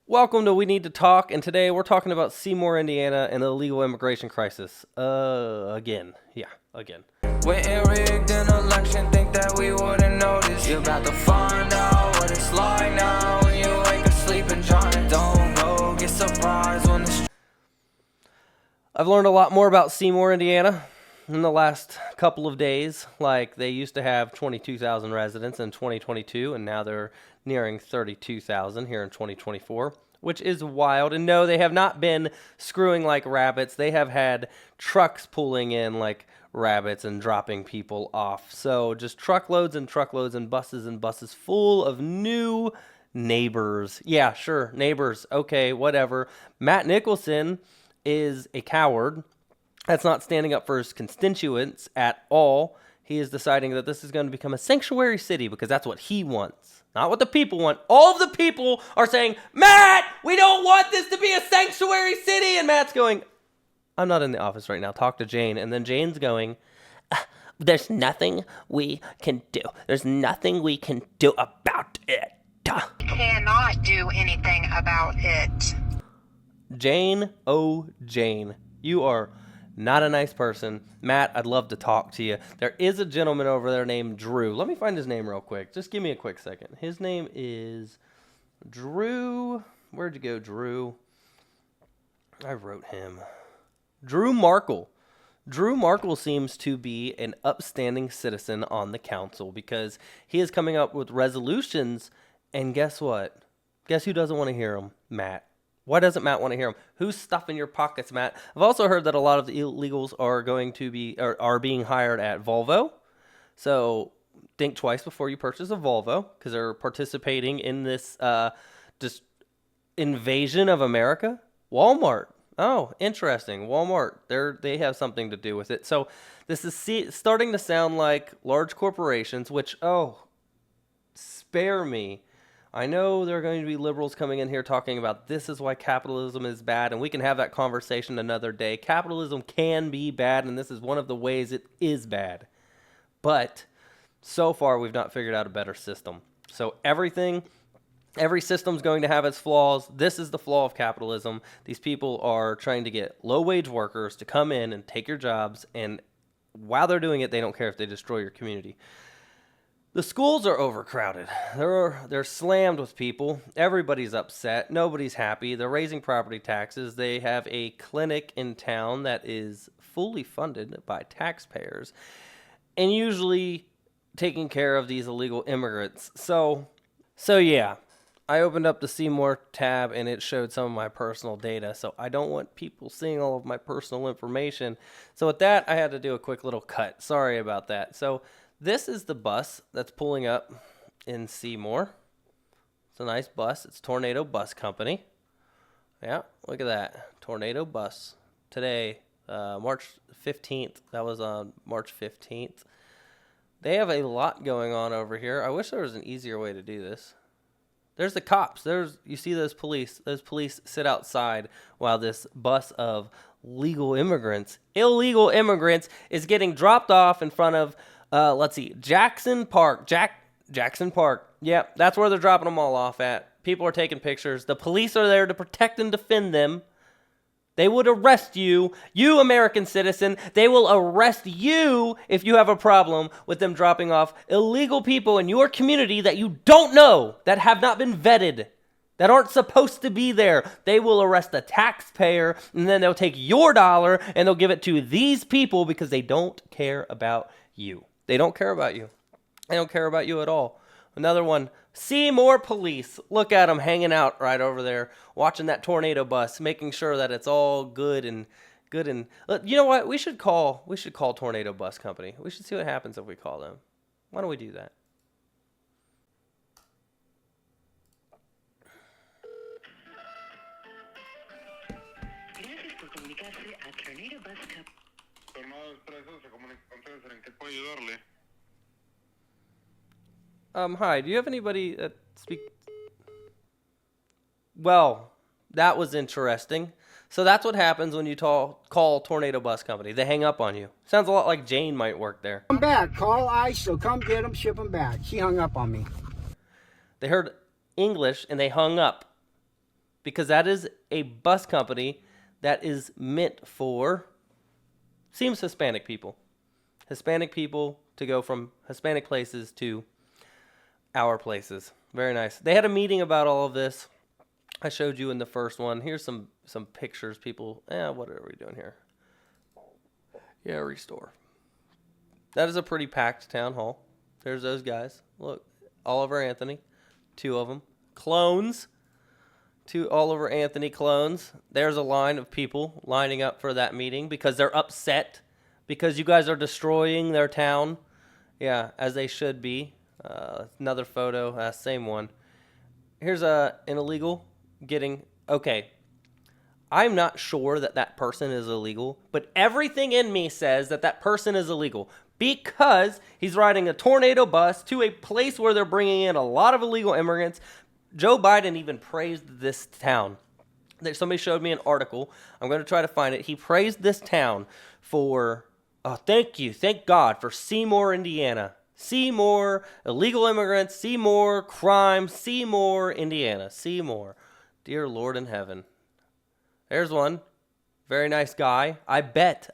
Welcome to We Need to Talk, and today we're talking about Seymour, Indiana, and the illegal immigration crisis. Again. Yeah, again. When it rigged an election, think that we wouldn't notice. You're about to find out what it's like now when you wake up sleeping giant. Don't go get surprised when the I've learned a lot more about Seymour, Indiana in the last couple of days. Like, they used to have 22,000 residents in 2022, and now they're nearing 32,000 here in 2024, which is wild. And no, they have not been screwing like rabbits. They have had trucks pulling in like rabbits and dropping people off. So just truckloads and truckloads and buses full of new neighbors. Yeah, sure, neighbors. Okay, whatever. Matt Nicholson is a coward that's not standing up for his constituents at all. He is deciding that this is going to become a sanctuary city because that's what he wants, not what the people want. All of the people are saying, Matt, we don't want this to be a sanctuary city. And Matt's going, I'm not in the office right now. Talk to Jane. And then Jane's going, there's nothing we can do. There's nothing we can do about it. Cannot do anything about it. Jane, oh, Jane, you are not a nice person. Matt, I'd love to talk to you. There is a gentleman over there named Drew. Let me find his name real quick. Just give me a quick second. His name is Drew. Where'd you go, Drew? I wrote him. Drew Markle. Drew Markle seems to be an upstanding citizen on the council because he is coming up with resolutions. And guess what? Guess who doesn't want to hear them? Matt. Why doesn't Matt want to hear them? Who's stuffing your pockets, Matt? I've also heard that a lot of the illegals are going to be are being hired at Volvo. So think twice before you purchase a Volvo because they're participating in this just invasion of America. Walmart. Oh, interesting. Walmart. They have something to do with it. So this is starting to sound like large corporations, which, spare me. I know there are going to be liberals coming in here talking about this is why capitalism is bad, and we can have that conversation another day. Capitalism can be bad, and this is one of the ways it is bad. But so far, we've not figured out a better system. So every system's going to have its flaws. This is the flaw of capitalism. These people are trying to get low-wage workers to come in and take your jobs, and while they're doing it, they don't care if they destroy your community. The schools are overcrowded. They're slammed with people. Everybody's upset. Nobody's happy. They're raising property taxes. They have a clinic in town that is fully funded by taxpayers and usually taking care of these illegal immigrants. So yeah, I opened up the Seymour tab and it showed some of my personal data. So I don't want people seeing all of my personal information. So with that, I had to do a quick little cut. Sorry about that. So this is the bus that's pulling up in Seymour. It's a nice bus. It's Tornado Bus Company. Yeah, look at that. Tornado Bus. Today, March 15th. That was on March 15th. They have a lot going on over here. I wish there was an easier way to do this. There's the cops. You see those police. Those police sit outside while this bus of illegal immigrants is getting dropped off in front of Jackson Park. Jackson Park. Yep, that's where they're dropping them all off at. People are taking pictures. The police are there to protect and defend them. They would arrest you, American citizen. They will arrest you if you have a problem with them dropping off illegal people in your community that you don't know, that have not been vetted, that aren't supposed to be there. They will arrest the taxpayer, and then they'll take your dollar and they'll give it to these people because they don't care about you. They don't care about you. They don't care about you at all. Another one, Seymour police. Look at them hanging out right over there, watching that tornado bus, making sure that it's all good and. You know what? We should call Tornado Bus Company. We should see what happens if we call them. Why don't we do that? Gracias por comunicarse a Tornado Bus Company. Tornado Expreso se comunica con ustedes. ¿En qué puedo ayudarle? Hi, do you have anybody that speak? Well, that was interesting. So that's what happens when you call Tornado Bus Company. They hang up on you. Sounds a lot like Jane might work there. Come back. Call ICE. She'll come get him, ship him back. She hung up on me. They heard English and they hung up. because that is a bus company that is meant for, seems Hispanic people. Hispanic people to go from Hispanic places to our places. Very nice. They had a meeting about all of this. I showed you in the first one. Here's some pictures. People, what are we doing here? Yeah, restore. That is a pretty packed town hall. There's those guys. Look, Oliver Anthony, 2 of them. Clones. 2 Oliver Anthony clones. There's a line of people lining up for that meeting because they're upset because you guys are destroying their town. Yeah, as they should be. Another photo, same one. Here's an illegal getting, okay, I'm not sure that person is illegal, but everything in me says that person is illegal because he's riding a tornado bus to a place where they're bringing in a lot of illegal immigrants. Joe Biden even praised this town. Somebody showed me an article. I'm going to try to find it. He praised this town for, thank God for Seymour, Indiana. Seymour, illegal immigrants, Seymour, crime, Seymour, Indiana. Seymour. Dear Lord in heaven. There's one. Very nice guy. I bet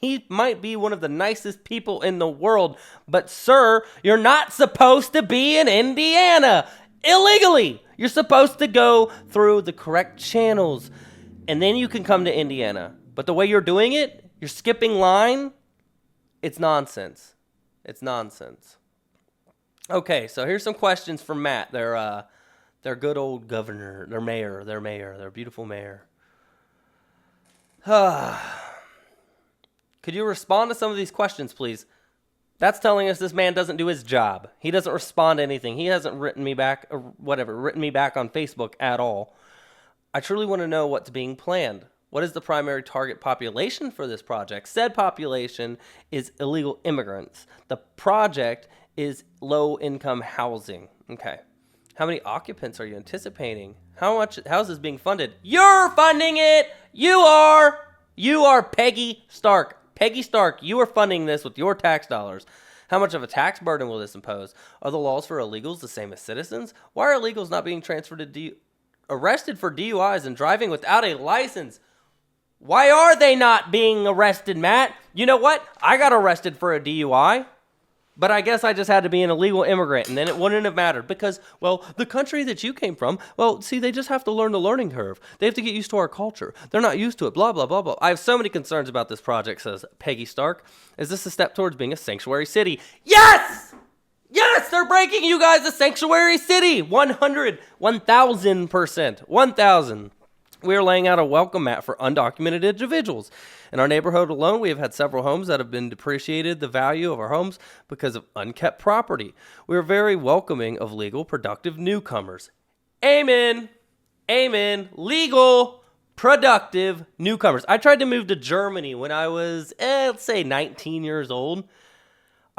he might be one of the nicest people in the world. But, sir, you're not supposed to be in Indiana illegally. You're supposed to go through the correct channels, and then you can come to Indiana. But the way you're doing it, you're skipping line. It's nonsense. It's nonsense. Okay, so here's some questions from Matt. Their good old governor, their mayor, their beautiful mayor. Could you respond to some of these questions, please? That's telling us this man doesn't do his job. He doesn't respond to anything. He hasn't written me back on Facebook at all. I truly want to know what's being planned. What is the primary target population for this project? Said population is illegal immigrants. The project is low-income housing. Okay. How many occupants are you anticipating? How is this being funded? You're funding it! You are Peggy Stark. Peggy Stark, you are funding this with your tax dollars. How much of a tax burden will this impose? Are the laws for illegals the same as citizens? Why are illegals not being transferred to arrested for DUIs and driving without a license? Why are they not being arrested, Matt? You know what? I got arrested for a DUI, but I guess I just had to be an illegal immigrant, and then it wouldn't have mattered because, well, the country that you came from, well, see, they just have to learn the learning curve. They have to get used to our culture. They're not used to it, blah, blah, blah, blah. I have so many concerns about this project, says Peggy Stark. Is this a step towards being a sanctuary city? Yes! Yes, they're breaking you guys a sanctuary city. 1,000%. 1,000. We are laying out a welcome mat for undocumented individuals. In our neighborhood alone, we have had several homes that have been depreciated the value of our homes because of unkept property. We are very welcoming of legal, productive newcomers. Amen. Amen. Legal, productive newcomers. I tried to move to Germany when I was, let's say 19 years old.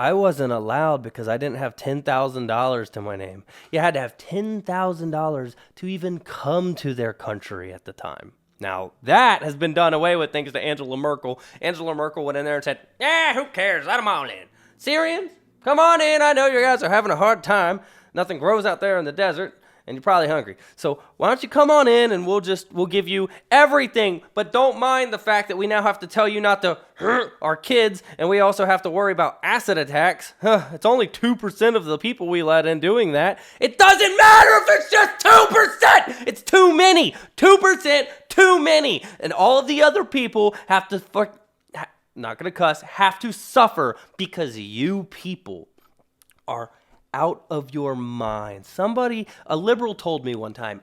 I wasn't allowed because I didn't have $10,000 to my name. You had to have $10,000 to even come to their country at the time. Now, that has been done away with thanks to Angela Merkel. Angela Merkel went in there and said, who cares? Let them all in. Syrians, come on in. I know you guys are having a hard time. Nothing grows out there in the desert, and you're probably hungry. So why don't you come on in, and we'll give you everything. But don't mind the fact that we now have to tell you not to hurt our kids, and we also have to worry about acid attacks. It's only 2% of the people we let in doing that. It doesn't matter if it's just 2%. It's too many. 2%, too many. And all of the other people have to, not going to cuss, have to suffer because you people are out of your mind. A liberal told me one time,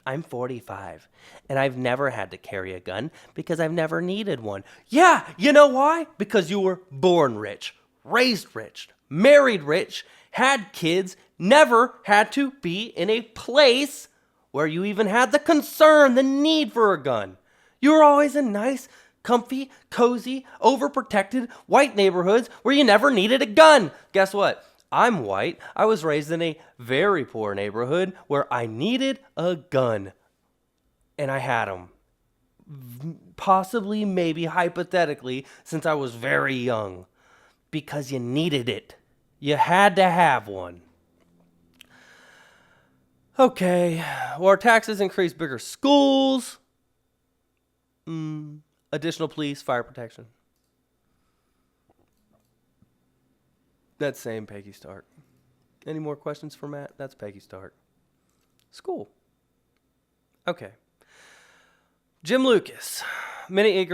I'm 45 and I've never had to carry a gun because I've never needed one. Yeah, you know why? Because you were born rich, raised rich, married rich, had kids, never had to be in a place where you even had the concern, the need for a gun. You were always in nice, comfy, cozy, overprotected white neighborhoods where you never needed a gun. Guess what? I'm white. I was raised in a very poor neighborhood where I needed a gun. And I had them. Possibly, maybe, hypothetically, since I was very young. Because you needed it. You had to have one. Okay, well, our taxes increase bigger schools. Additional police, fire protection. That's same Peggy Stark. Any more questions for Matt? That's Peggy Stark. School. Okay. Jim Lucas. Many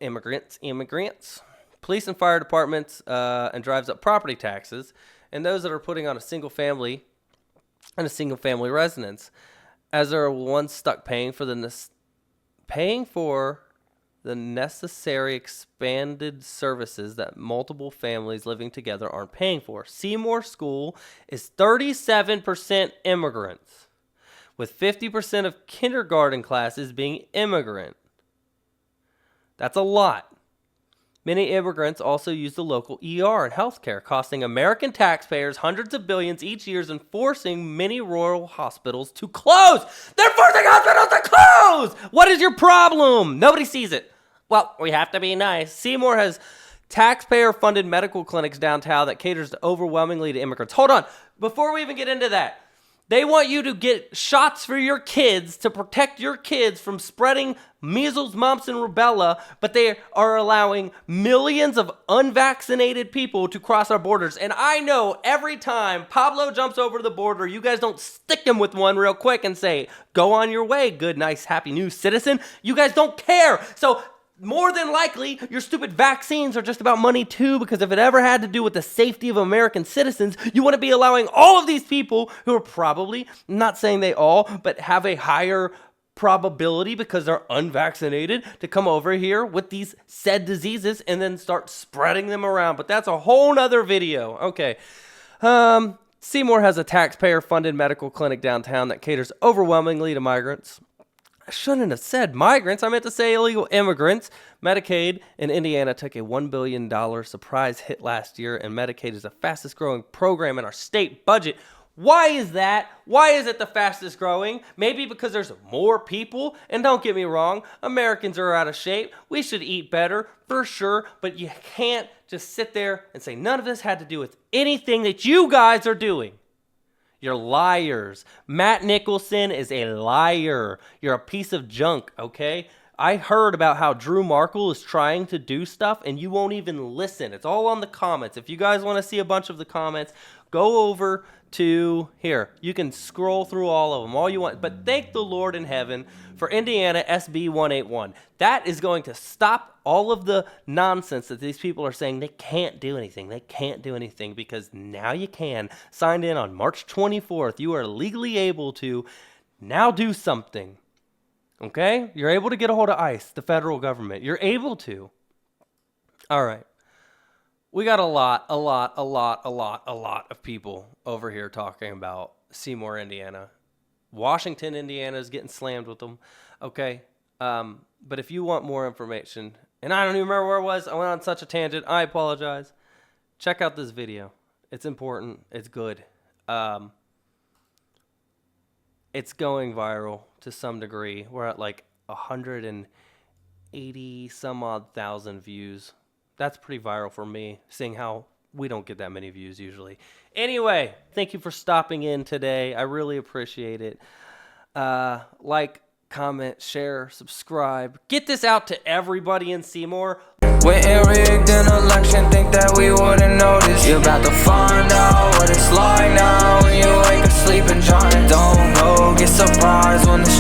immigrants. Police and fire departments, and drives up property taxes. And those that are putting on a single family residence, as are ones stuck paying for the necessary expanded services that multiple families living together aren't paying for. Seymour School is 37% immigrants, with 50% of kindergarten classes being immigrant. That's a lot. Many immigrants also use the local ER and healthcare, costing American taxpayers hundreds of billions each year and forcing many rural hospitals to close. They're forcing hospitals to close! What is your problem? Nobody sees it. Well, we have to be nice. Seymour has taxpayer-funded medical clinics downtown that caters overwhelmingly to immigrants. Hold on. Before we even get into that, they want you to get shots for your kids to protect your kids from spreading measles, mumps, and rubella, but they are allowing millions of unvaccinated people to cross our borders. And I know every time Pablo jumps over the border, you guys don't stick him with one real quick and say, go on your way, good, nice, happy new citizen. You guys don't care. So more than likely, your stupid vaccines are just about money too, because if it ever had to do with the safety of American citizens, you want to be allowing all of these people who are probably, not saying they all, but have a higher probability because they're unvaccinated to come over here with these said diseases and then start spreading them around. But that's a whole nother video. Okay. Seymour has a taxpayer-funded medical clinic downtown that caters overwhelmingly to migrants. I shouldn't have said migrants. I meant to say illegal immigrants. Medicaid in Indiana took a $1 billion surprise hit last year, and Medicaid is the fastest growing program in our state budget. Why is that? Why is it the fastest growing? Maybe because there's more people. And don't get me wrong, Americans are out of shape. We should eat better, for sure. But you can't just sit there and say none of this had to do with anything that you guys are doing. You're liars. Matt Nicholson is a liar. You're a piece of junk, okay? I heard about how Drew Markle is trying to do stuff and you won't even listen. It's all on the comments. If you guys want to see a bunch of the comments, go over to here. You can scroll through all of them, all you want. But thank the Lord in heaven for Indiana SB 181. That is going to stop all of the nonsense that these people are saying they can't do anything. They can't do anything, because now you can. Signed in on March 24th. You are legally able to now do something. Okay? You're able to get a hold of ICE, the federal government. You're able to. All right. We got a lot of people over here talking about Seymour, Indiana. Washington, Indiana is getting slammed with them. Okay? But if you want more information, and I don't even remember where it was. I went on such a tangent. I apologize. Check out this video. It's important. It's good. It's going viral to some degree. We're at like 180 some odd thousand views. That's pretty viral for me, seeing how we don't get that many views usually. Anyway, thank you for stopping in today. I really appreciate it. Like, comment, share, subscribe. Get this out to everybody in Seymour. When it rigged an election, think that we wouldn't notice. You're about to find out what it's like now when you wake up sleeping, John. Don't go get surprised when the